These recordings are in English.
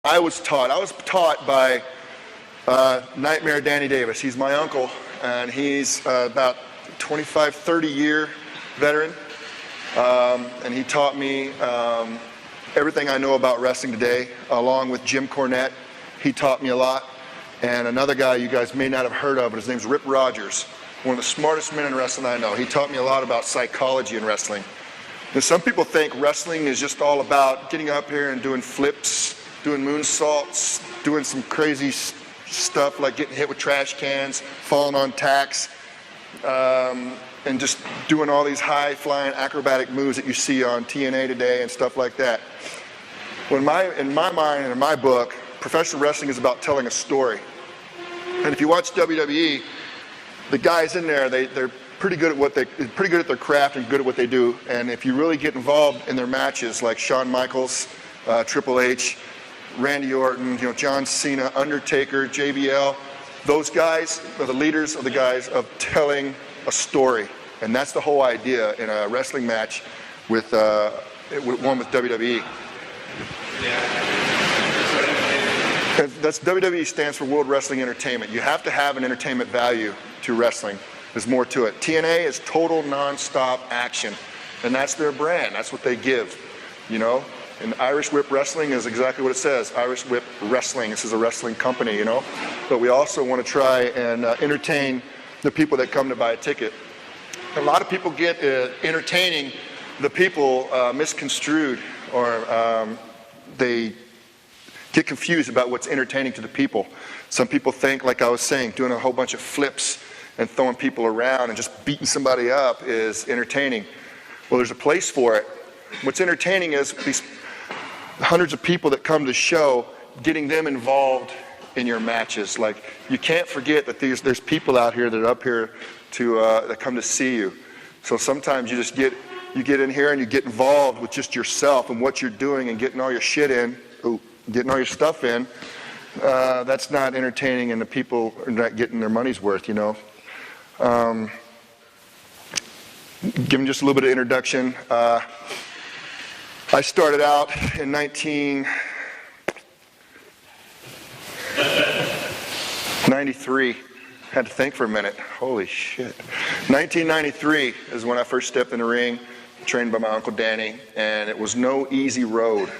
I was taught by Nightmare Danny Davis. He's my uncle, and he's about 25, 30-year veteran. And he taught me everything I know about wrestling today, along with Jim Cornette. He taught me a lot. And another guy you guys may not have heard of, but his name's Rip Rogers, one of the smartest men in wrestling I know. He taught me a lot about psychology in wrestling. And some people think wrestling is just all about getting up here and doing flips, doing moonsaults, doing some crazy stuff like getting hit with trash cans, falling on tacks, and just doing all these high-flying acrobatic moves that you see on TNA today and stuff like that. In my mind and in my book, professional wrestling is about telling a story. And if you watch WWE, the guys in there, they're pretty good at their craft and good at what they do. And if you really get involved in their matches, like Shawn Michaels, Triple H, Randy Orton, John Cena, Undertaker, JBL, those guys are the leaders of the guys of telling a story. And that's the whole idea in a wrestling match with one with WWE. And that's WWE stands for World Wrestling Entertainment. You have to have an entertainment value to wrestling. There's more to it. TNA is total non-stop action, and that's their brand. That's what they give, And Irish Whip Wrestling is exactly what it says. Irish Whip Wrestling. This is a wrestling company, But we also want to try and entertain the people that come to buy a ticket. A lot of people get entertaining the people misconstrued, or they get confused about what's entertaining to the people. Some people think, like I was saying, doing a whole bunch of flips and throwing people around and just beating somebody up is entertaining. Well, there's a place for it. What's entertaining is these hundreds of people that come to the show, getting them involved in your matches. Like, you can't forget that there's people out here that are up here that come to see you. So sometimes you just get in here and you get involved with just yourself and what you're doing and getting all your shit in, getting all your stuff in. That's not entertaining, and the people are not getting their money's worth, Give them just a little bit of introduction. I started out in 1993. Had to think for a minute. Holy shit. 1993 is when I first stepped in the ring, trained by my Uncle Danny, and it was no easy road.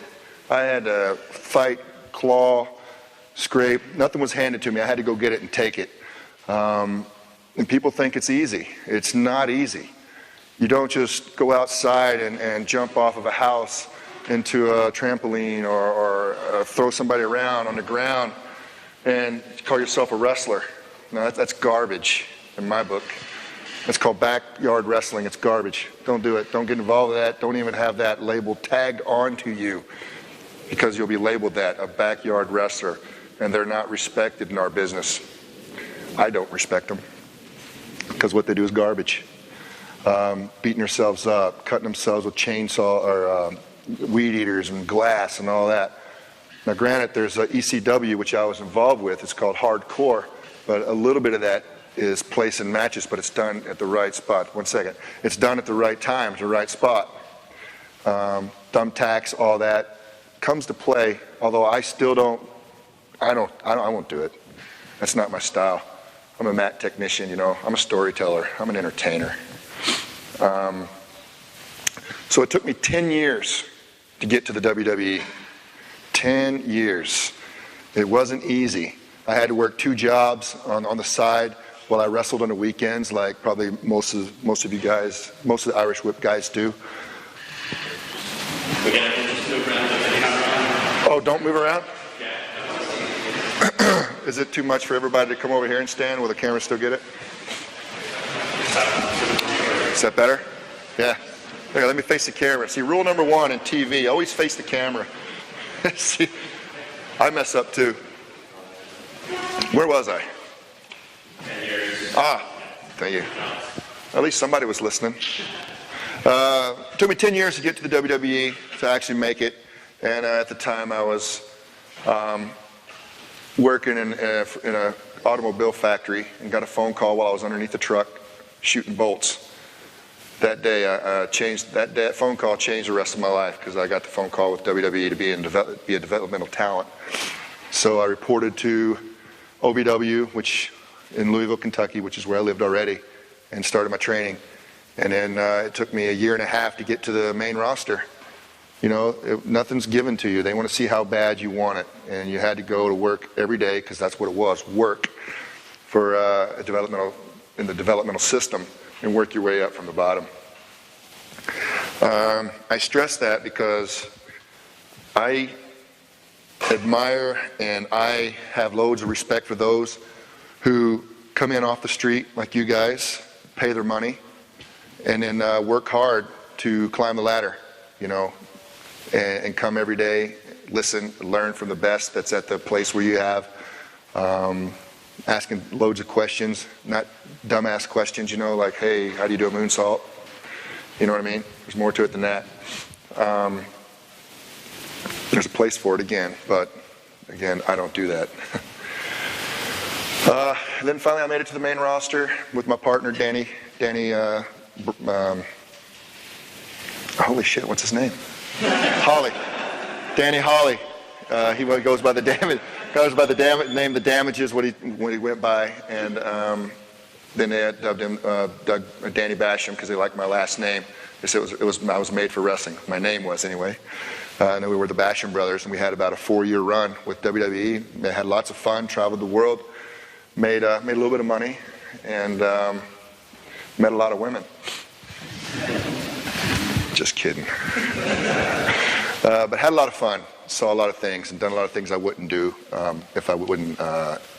I had to fight, claw, scrape. Nothing was handed to me. I had to go get it and take it. And people think it's easy. It's not easy. You don't just go outside and jump off of a house into a trampoline or throw somebody around on the ground and call yourself a wrestler. No, that's garbage in my book. It's called backyard wrestling. It's garbage. Don't do it. Don't get involved with that. Don't even have that label tagged onto you, because you'll be labeled that, a backyard wrestler, and they're not respected in our business. I don't respect them, because what they do is garbage. Beating themselves up, cutting themselves with chainsaw or weed eaters and glass and all that. Now granted, there's a ECW, which I was involved with. It's called hardcore, but a little bit of that is placed in matches, but it's done at the right spot. One second. It's done at the right time, at the right spot. Thumbtacks, all that comes to play, although I won't do it. That's not my style. I'm a mat technician, I'm a storyteller. I'm an entertainer. So it took me 10 years to get to the WWE. 10 years. It wasn't easy. I had to work 2 jobs on the side while I wrestled on the weekends, like probably most of you guys, most of the Irish Whip guys do. Oh, don't move around? Is it too much for everybody to come over here and stand? Will the camera still get it? Is that better? Yeah. Okay, let me face the camera. See, rule number 1 in TV, always face the camera. See, I mess up too. Where was I? 10 years. Thank you. At least somebody was listening. It took me 10 years to get to the WWE, to actually make it. And at the time I was working in an automobile factory and got a phone call while I was underneath the truck shooting bolts. that day, that phone call changed the rest of my life, because I got the phone call with WWE to be a developmental talent. So I reported to OVW, which in Louisville, Kentucky, which is where I lived already, and started my training. And then it took me a year and a half to get to the main roster. You know, nothing's given to you. They want to see how bad you want it, and you had to go to work every day, because that's what it was, work for in the developmental system, and work your way up from the bottom. I stress that because I admire and I have loads of respect for those who come in off the street like you guys, pay their money, and then work hard to climb the ladder, you know, and come every day, listen, learn from the best that's at the place where you have, asking loads of questions, not dumbass questions, you know, like, hey, how do you do a moonsault? You know what I mean? There's more to it than that. There's a place for it again, but again, I don't do that. Then finally I made it to the main roster with my partner, Danny, holy shit, what's his name? Holly. Danny Holly. He goes by the name The Damages, when he went by, and then they had dubbed him Danny Basham, because they liked my last name. They said I was made for wrestling. My name was, anyway. And then we were the Basham brothers, and we had about a 4-year run with WWE. They had lots of fun, traveled the world, made a little bit of money, and met a lot of women. Just kidding. But had a lot of fun, saw a lot of things, and done a lot of things I wouldn't do if I wouldn't,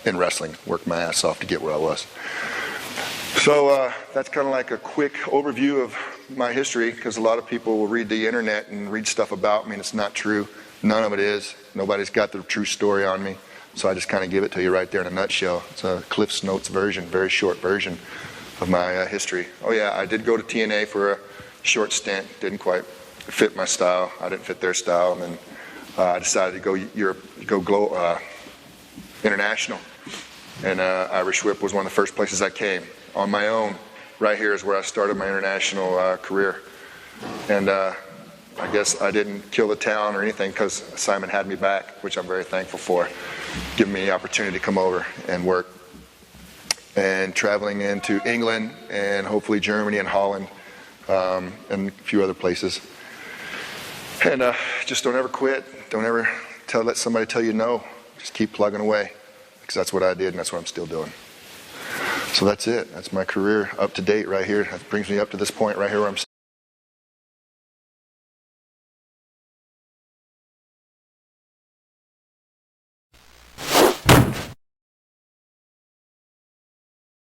in wrestling, work my ass off to get where I was. So that's kind of like a quick overview of my history, because a lot of people will read the internet and read stuff about me, and it's not true. None of it is. Nobody's got the true story on me. So I just kind of give it to you right there in a nutshell. It's a Cliff's Notes version, very short version of my history. Oh yeah, I did go to TNA for a short stint. Didn't quite fit my style. I didn't fit their style, and then I decided to go international. And Irish Whip was one of the first places I came on my own. Right here is where I started my international career. And I guess I didn't kill the town or anything, because Simon had me back, which I'm very thankful for, giving me the opportunity to come over and work. And traveling into England and hopefully Germany and Holland, and a few other places. And just don't ever quit. Don't ever let somebody tell you no. Just keep plugging away, because that's what I did, and that's what I'm still doing. So that's it. That's my career up to date right here. That brings me up to this point right here where I'm